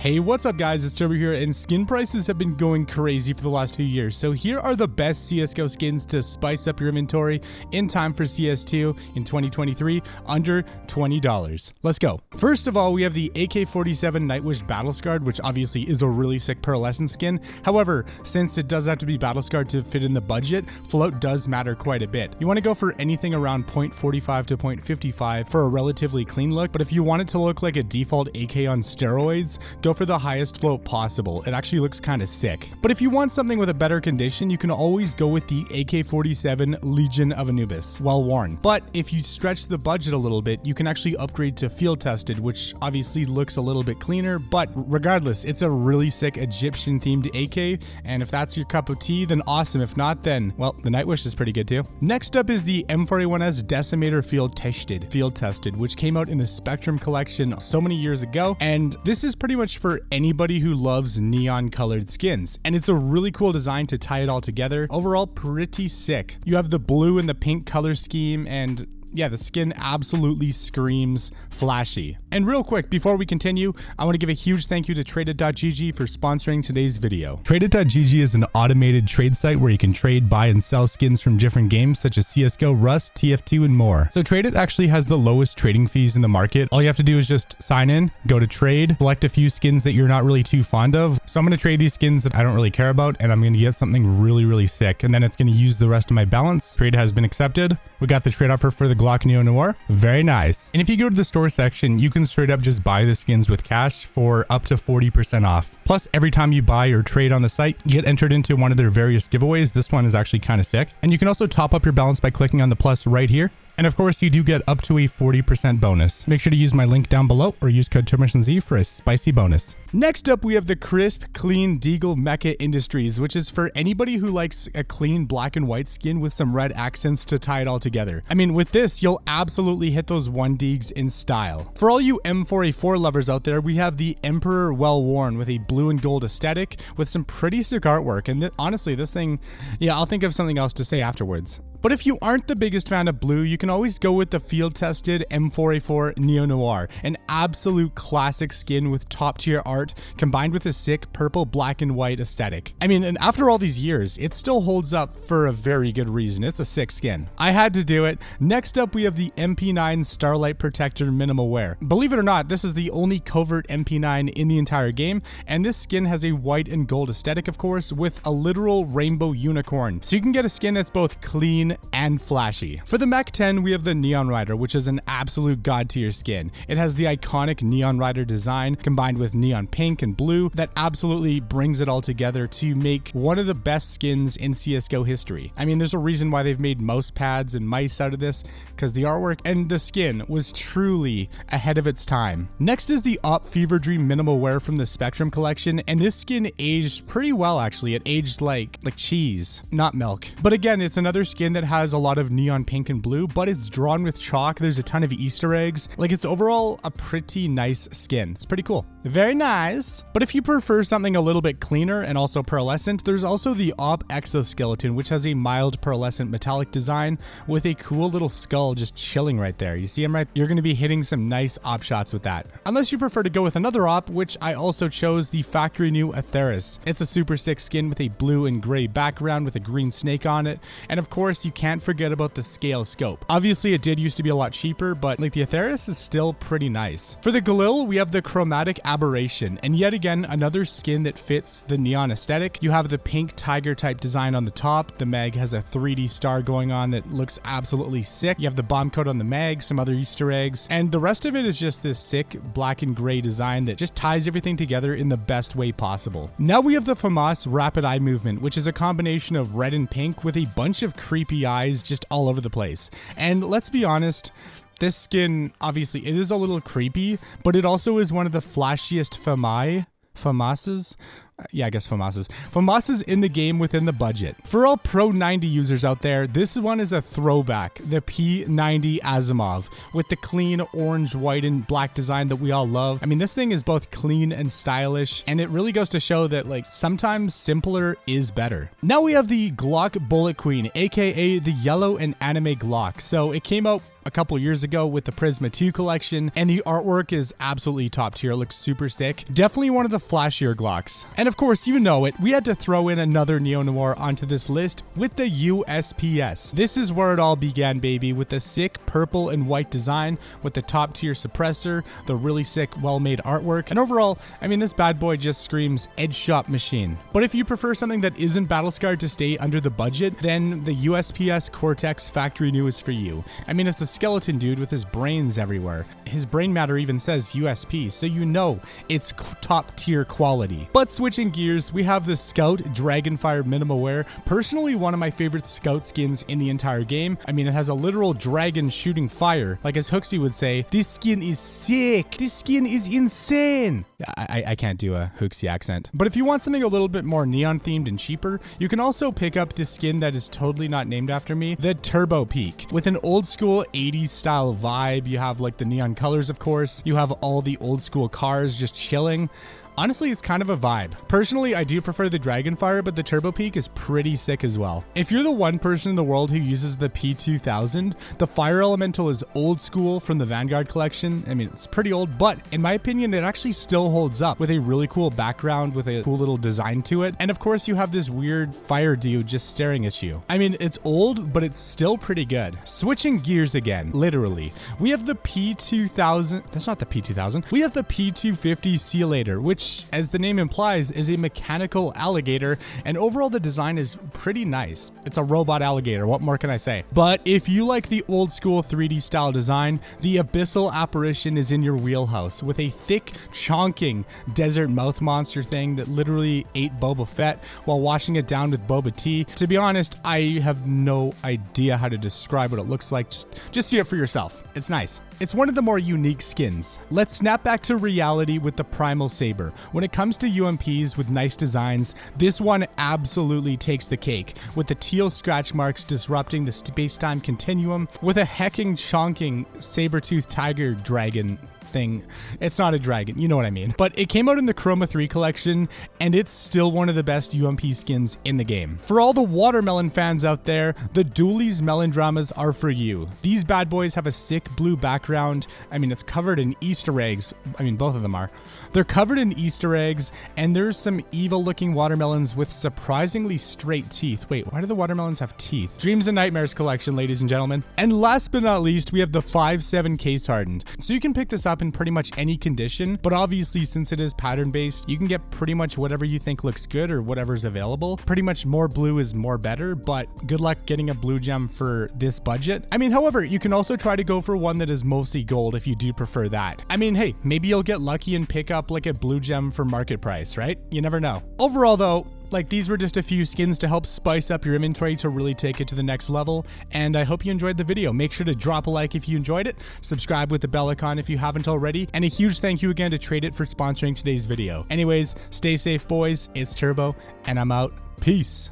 Hey, what's up guys, it's Turbo here, and skin prices have been going crazy for the last few years, so here are the best CSGO skins to spice up your inventory in time for CS2 in 2023, under $20. Let's go. First of all, we have the AK-47 NIGHTWISH Battle Scarred, which obviously is a really sick pearlescent skin. However, since it does have to be Battle Scarred to fit in the budget, float does matter quite a bit. You want to go for anything around 0.45 to 0.55 for a relatively clean look, but if you want it to look like a default AK on steroids, go for the highest float possible. It actually looks kind of sick. But if you want something with a better condition, you can always go with the AK-47 Legion of ANUBIS, well worn. But if you stretch the budget a little bit, you can actually upgrade to field tested, which obviously looks a little bit cleaner, but regardless, it's a really sick Egyptian themed AK, and if that's your cup of tea, then awesome. If not, then, well, the NIGHTWISH is pretty good too. Next up is the M4A1S DECIMATOR field tested, which came out in the Spectrum collection so many years ago, and this is pretty much for anybody who loves neon colored skins, and it's a really cool design to tie it all together. Overall, pretty sick. You have the blue and the pink color scheme, and yeah, the skin absolutely screams flashy. And real quick, before we continue, I want to give a huge thank you to Tradeit.gg for sponsoring today's video. Tradeit.gg is an automated trade site where you can trade, buy, and sell skins from different games such as CSGO, Rust, TF2, and more. So Tradeit actually has the lowest trading fees in the market. All you have to do is just sign in, go to trade, select a few skins that you're not really too fond of. So I'm going to trade these skins that I don't really care about, and I'm going to get something really, really sick, and then it's going to use the rest of my balance. Trade has been accepted. We got the trade offer for the Glock Neo Noir. Very nice. And if you go to the store section, you can straight up just buy the skins with cash for up to 40% off. Plus, every time you buy or trade on the site, you get entered into one of their various giveaways. This one is actually kind of sick. And you can also top up your balance by clicking on the plus right here. And of course, you do get up to a 40% bonus. Make sure to use my link down below or use code TurboMotionZ for a spicy bonus. Next up, we have the crisp, clean Deagle MECHA Industries, which is for anybody who likes a clean black and white skin with some red accents to tie it all together. I mean, with this, you'll absolutely hit those 1Deags in style. For all you M4A4 lovers out there, we have the Emperor Well Worn with a blue and gold aesthetic with some pretty sick artwork. And honestly, this thing, yeah, I'll think of something else to say afterwards. But if you aren't the biggest fan of blue, you can always go with the field-tested M4A4 Neo Noir, an absolute classic skin with top-tier art combined with a sick purple, black, and white aesthetic. I mean, and after all these years, it still holds up for a very good reason. It's a sick skin. I had to do it. Next up, we have the MP9 Starlight Protector Minimal Wear. Believe it or not, this is the only covert MP9 in the entire game, and this skin has a white and gold aesthetic, of course, with a literal rainbow unicorn. So you can get a skin that's both clean and flashy. For the Mech 10, we have the Neon Rider, which is an absolute god tier skin. It has the iconic Neon Rider design combined with neon pink and blue that absolutely brings it all together to make one of the best skins in CSGO history. I mean, there's a reason why they've made mouse pads and mice out of this, because the artwork and the skin was truly ahead of its time. Next is the Op Fever Dream Minimal Wear from the Spectrum collection, and this skin aged pretty well actually. It aged like cheese, not milk. But again, it's another skin that has a lot of neon pink and blue, but it's drawn with chalk. There's a ton of Easter eggs. Like, it's overall a pretty nice skin. It's pretty cool. Very nice. But if you prefer something a little bit cleaner and also pearlescent, there's also the Op EXOSKELETON, which has a mild pearlescent metallic design with a cool little skull just chilling right there. You see him right? You're going to be hitting some nice op shots with that. Unless you prefer to go with another op, which I also chose the factory new Atheris. It's a super sick skin with a blue and gray background with a green snake on it. And of course, you can't forget about the scale scope. Obviously, it did used to be a lot cheaper, but like the Atheris is still pretty nice. For the Galil, we have the Chromatic ABERATION, and yet again, another skin that fits the neon aesthetic. You have the pink tiger type design on the top. The mag has a 3D star going on that looks absolutely sick. You have the bomb coat on the mag, some other Easter eggs, and the rest of it is just this sick black and gray design that just ties everything together in the best way possible. Now we have the FAMAS Rapid Eye Movement, which is a combination of red and pink with a bunch of creepy eyes just all over the place. And let's be honest, this skin, obviously, it is a little creepy, but it also is one of the flashiest FAMASes. Yeah, I guess FAMASes in the game within the budget. For all Pro 90 users out there, this one is a throwback, the P90 Asimov, with the clean orange, white, and black design that we all love. I mean, this thing is both clean and stylish, and it really goes to show that, like, sometimes simpler is better. Now we have the Glock Bullet Queen, aka the yellow and anime Glock. So it came out a couple years ago with the Prisma 2 collection, and the artwork is absolutely top tier. It looks super sick. Definitely one of the flashier Glocks. And of course, you know it, we had to throw in another neo-noir onto this list with the USPS. This is where it all began, baby, with the sick purple and white design, with the top tier suppressor, the really sick, well-made artwork, and overall, I mean, this bad boy just screams edge shop machine. But if you prefer something that isn't battle scarred to stay under the budget, then the USPS CORTEX factory new is for you. I mean, it's a skeleton dude with his brains everywhere. His brain matter even says USP, so you know it's top tier quality. But switching gears, we have the Scout Dragonfire minimal wear. Personally, one of my favorite Scout skins in the entire game. I mean, it has a literal dragon shooting fire. Like as Hooksy would say, this skin is sick. This skin is insane. I can't do a Hooksy accent. But if you want something a little bit more neon themed and cheaper, you can also pick up this skin that is totally not named after me, the Turbo Peak. With an old school 80s style vibe, you have like the neon colors, of course. You have all the old school cars just chilling. Honestly, it's kind of a vibe. Personally, I do prefer the Dragonfire, but the Turbo Peak is pretty sick as well. If you're the one person in the world who uses the P2000, the Fire Elemental is old school from the Vanguard collection. I mean, it's pretty old, but in my opinion, it actually still holds up with a really cool background with a cool little design to it. And of course, you have this weird fire dude just staring at you. I mean, it's old, but it's still pretty good. Switching gears again, literally, we have the P2000. That's not the P2000. We have the P250 Sealator, which, as the name implies, is a mechanical alligator, and overall the design is pretty nice. It's a robot alligator, what more can I say? But if you like the old school 3D style design, the ABYSSAL apparition is in your wheelhouse, with a thick, chonking desert mouth monster thing that literally ate Boba Fett while washing it down with boba tea. To be honest, I have no idea how to describe what it looks like. Just see it for yourself. It's nice. It's one of the more unique skins. Let's snap back to reality with the Primal Saber. When it comes to UMPs with nice designs, this one absolutely takes the cake, with the teal scratch marks disrupting the space-time continuum, with a hecking, chonking saber-toothed tiger dragon thing. It's not a dragon, you know what I mean. But it came out in the Chroma 3 collection, and it's still one of the best UMP skins in the game. For all the watermelon fans out there, the Dooley's Melon Dramas are for you. These bad boys have a sick blue background. I mean, it's covered in Easter eggs. I mean, both of them are. They're covered in Easter eggs, and there's some evil looking watermelons with surprisingly straight teeth. Wait, why do the watermelons have teeth? Dreams and Nightmares collection, ladies and gentlemen. And last but not least, we have the 5.7 case hardened. So you can pick this up in pretty much any condition, but obviously since it is pattern based, you can get pretty much whatever you think looks good or whatever's available. Pretty much more blue is more better, but good luck getting a blue gem for this budget. I mean, however, you can also try to go for one that is mostly gold if you do prefer that. I mean, hey, maybe you'll get lucky and pick up like a blue gem for market price, right? You never know. Overall though, like, these were just a few skins to help spice up your inventory to really take it to the next level, and I hope you enjoyed the video. Make sure to drop a like if you enjoyed it, subscribe with the bell icon if you haven't already, and a huge thank you again to TradeIt for sponsoring today's video. Anyways, stay safe, boys. It's Turbo, and I'm out. Peace.